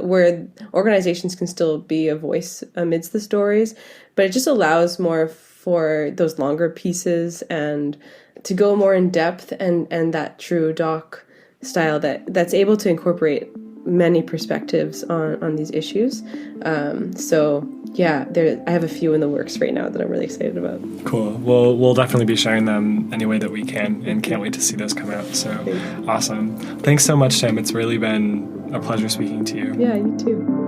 where organizations can still be a voice amidst the stories, but it just allows more for those longer pieces and to go more in depth, and that true doc style that's able to incorporate many perspectives on these issues. So yeah, I have a few in the works right now that I'm really excited about. Cool. Well, we'll definitely be sharing them any way that we can, and can't wait to see those come out. So awesome. Thanks so much, Sam. It's really been a pleasure speaking to you. Yeah, you too.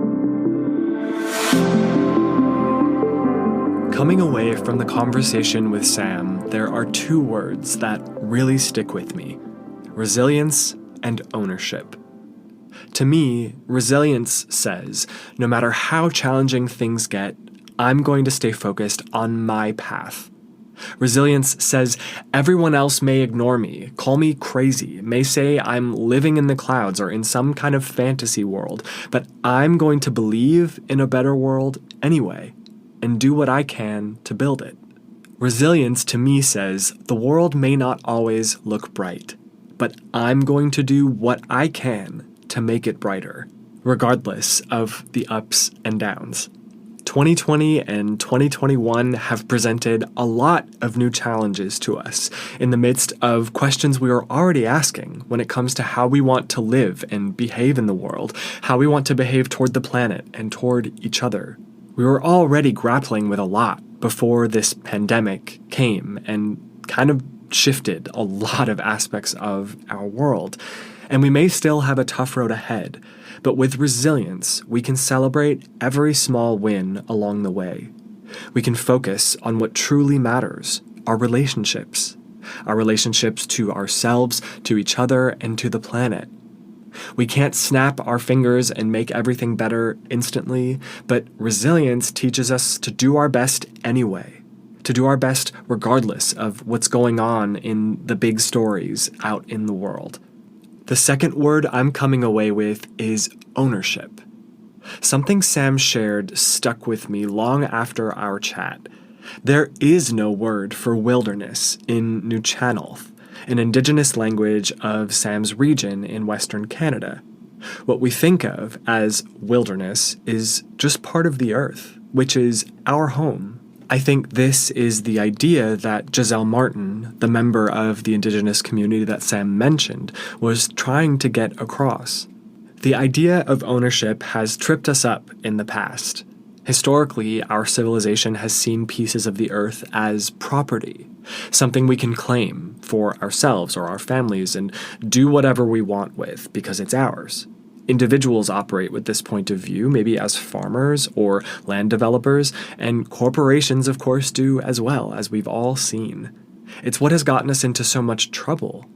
Coming away from the conversation with Sam, there are two words that really stick with me: resilience and ownership. To me, resilience says, no matter how challenging things get, I'm going to stay focused on my path. Resilience says, everyone else may ignore me, call me crazy, may say I'm living in the clouds or in some kind of fantasy world, but I'm going to believe in a better world anyway, and do what I can to build it. Resilience to me says, the world may not always look bright, but I'm going to do what I can to make it brighter, regardless of the ups and downs. 2020 and 2021 have presented a lot of new challenges to us in the midst of questions we are already asking when it comes to how we want to live and behave in the world, how we want to behave toward the planet and toward each other. We were already grappling with a lot before this pandemic came and kind of shifted a lot of aspects of our world. And we may still have a tough road ahead, but with resilience, we can celebrate every small win along the way. We can focus on what truly matters, our relationships to ourselves, to each other, and to the planet. We can't snap our fingers and make everything better instantly, but resilience teaches us to do our best anyway, to do our best regardless of what's going on in the big stories out in the world. The second word I'm coming away with is ownership. Something Sam shared stuck with me long after our chat. There is no word for wilderness in Nuu-chah-nulth, an indigenous language of Sam's region in Western Canada. What we think of as wilderness is just part of the earth, which is our home. I think this is the idea that Giselle Martin, the member of the indigenous community that Sam mentioned, was trying to get across. The idea of ownership has tripped us up in the past. Historically, our civilization has seen pieces of the earth as property, something we can claim for ourselves or our families and do whatever we want with because it's ours. Individuals operate with this point of view, maybe as farmers or land developers, and corporations, of course, do as well, as we've all seen. It's what has gotten us into so much trouble.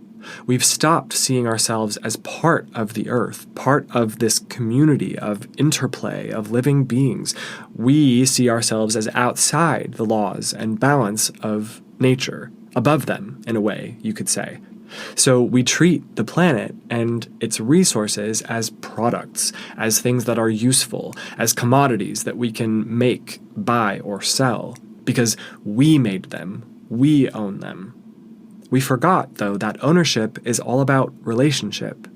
We've stopped seeing ourselves as part of the earth, part of this community of interplay of living beings. We see ourselves as outside the laws and balance of nature, above them, in a way, you could say. So we treat the planet and its resources as products, as things that are useful, as commodities that we can make, buy, or sell, because we made them, we own them. We forgot, though, that ownership is all about relationship.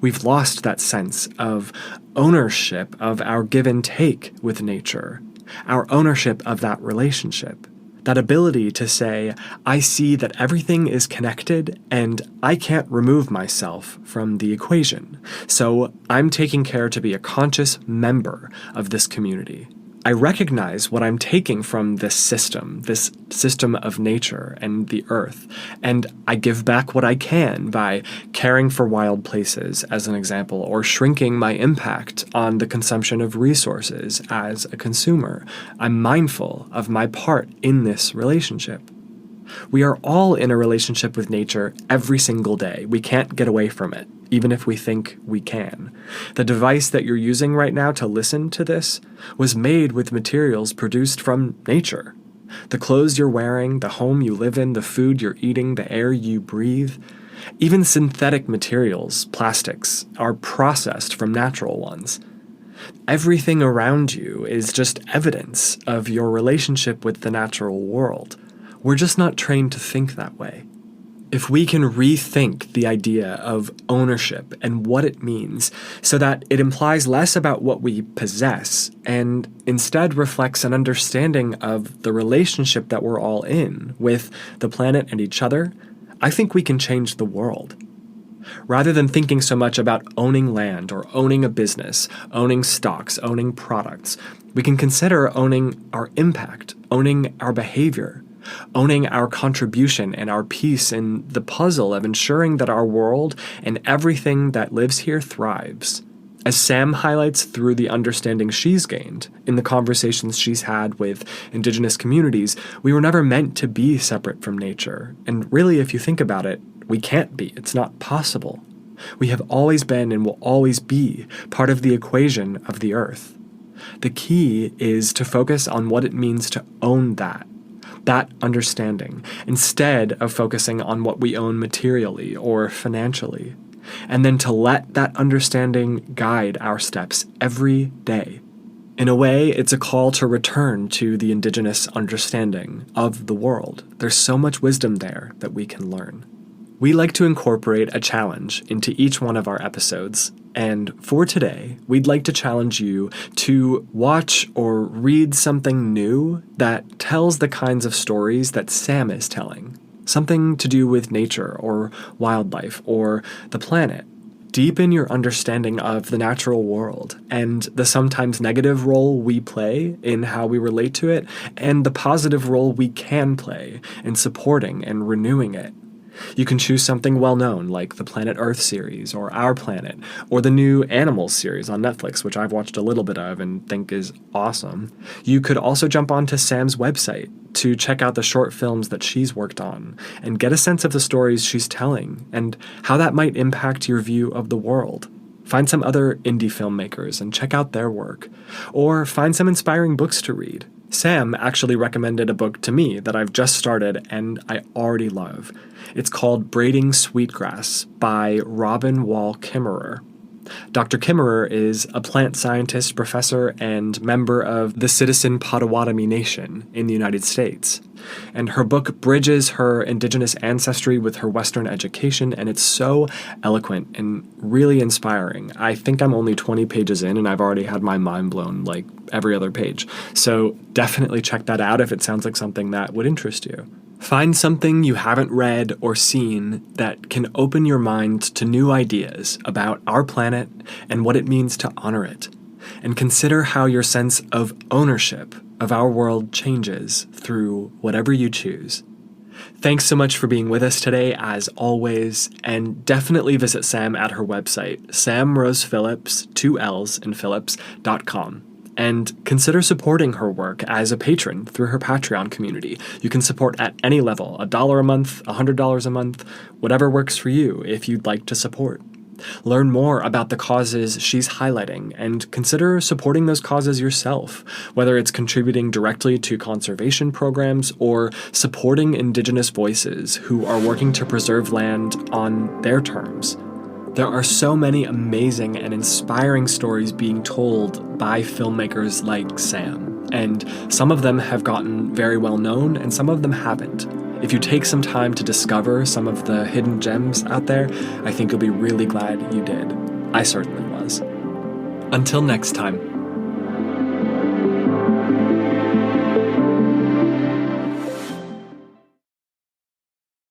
We've lost that sense of ownership of our give and take with nature, our ownership of that relationship. That ability to say, I see that everything is connected and I can't remove myself from the equation. So I'm taking care to be a conscious member of this community. I recognize what I'm taking from this system of nature and the earth, and I give back what I can by caring for wild places, as an example, or shrinking my impact on the consumption of resources as a consumer. I'm mindful of my part in this relationship. We are all in a relationship with nature every single day. We can't get away from it, even if we think we can. The device that you're using right now to listen to this was made with materials produced from nature. The clothes you're wearing, the home you live in, the food you're eating, the air you breathe, even synthetic materials, plastics, are processed from natural ones. Everything around you is just evidence of your relationship with the natural world. We're just not trained to think that way. If we can rethink the idea of ownership and what it means so that it implies less about what we possess and instead reflects an understanding of the relationship that we're all in with the planet and each other, I think we can change the world. Rather than thinking so much about owning land or owning a business, owning stocks, owning products, we can consider owning our impact, owning our behavior, owning our contribution and our piece in the puzzle of ensuring that our world and everything that lives here thrives. As Sam highlights through the understanding she's gained in the conversations she's had with indigenous communities, we were never meant to be separate from nature. And really, if you think about it, we can't be. It's not possible. We have always been and will always be part of the equation of the earth. The key is to focus on what it means to own that understanding, instead of focusing on what we own materially or financially, and then to let that understanding guide our steps every day. In a way, it's a call to return to the indigenous understanding of the world. There's so much wisdom there that we can learn. We like to incorporate a challenge into each one of our episodes, and for today, we'd like to challenge you to watch or read something new that tells the kinds of stories that Sam is telling. Something to do with nature or wildlife or the planet. Deepen your understanding of the natural world and the sometimes negative role we play in how we relate to it, and the positive role we can play in supporting and renewing it. You can choose something well-known like the Planet Earth series or Our Planet or the new Animals series on Netflix, which I've watched a little bit of and think is awesome. You could also jump onto Sam's website to check out the short films that she's worked on and get a sense of the stories she's telling and how that might impact your view of the world. Find some other indie filmmakers and check out their work, or find some inspiring books to read. Sam actually recommended a book to me that I've just started and I already love. It's called Braiding Sweetgrass by Robin Wall Kimmerer. Dr. Kimmerer is a plant scientist, professor, and member of the Citizen Potawatomi Nation in the United States. And her book bridges her indigenous ancestry with her Western education, and it's so eloquent and really inspiring. I think I'm only 20 pages in, and I've already had my mind blown like every other page. So definitely check that out if it sounds like something that would interest you. Find something you haven't read or seen that can open your mind to new ideas about our planet and what it means to honor it. And consider how your sense of ownership of our world changes through whatever you choose. Thanks so much for being with us today, as always, and definitely visit Sam at her website, Sam Rose Phillips, 2 L's in Phillips.com. And consider supporting her work as a patron through her Patreon community. You can support at any level, $1 a month, $100 a month, whatever works for you if you'd like to support. Learn more about the causes she's highlighting and consider supporting those causes yourself, whether it's contributing directly to conservation programs or supporting indigenous voices who are working to preserve land on their terms. There are so many amazing and inspiring stories being told by filmmakers like Sam, and some of them have gotten very well known and some of them haven't. If you take some time to discover some of the hidden gems out there, I think you'll be really glad you did. I certainly was. Until next time.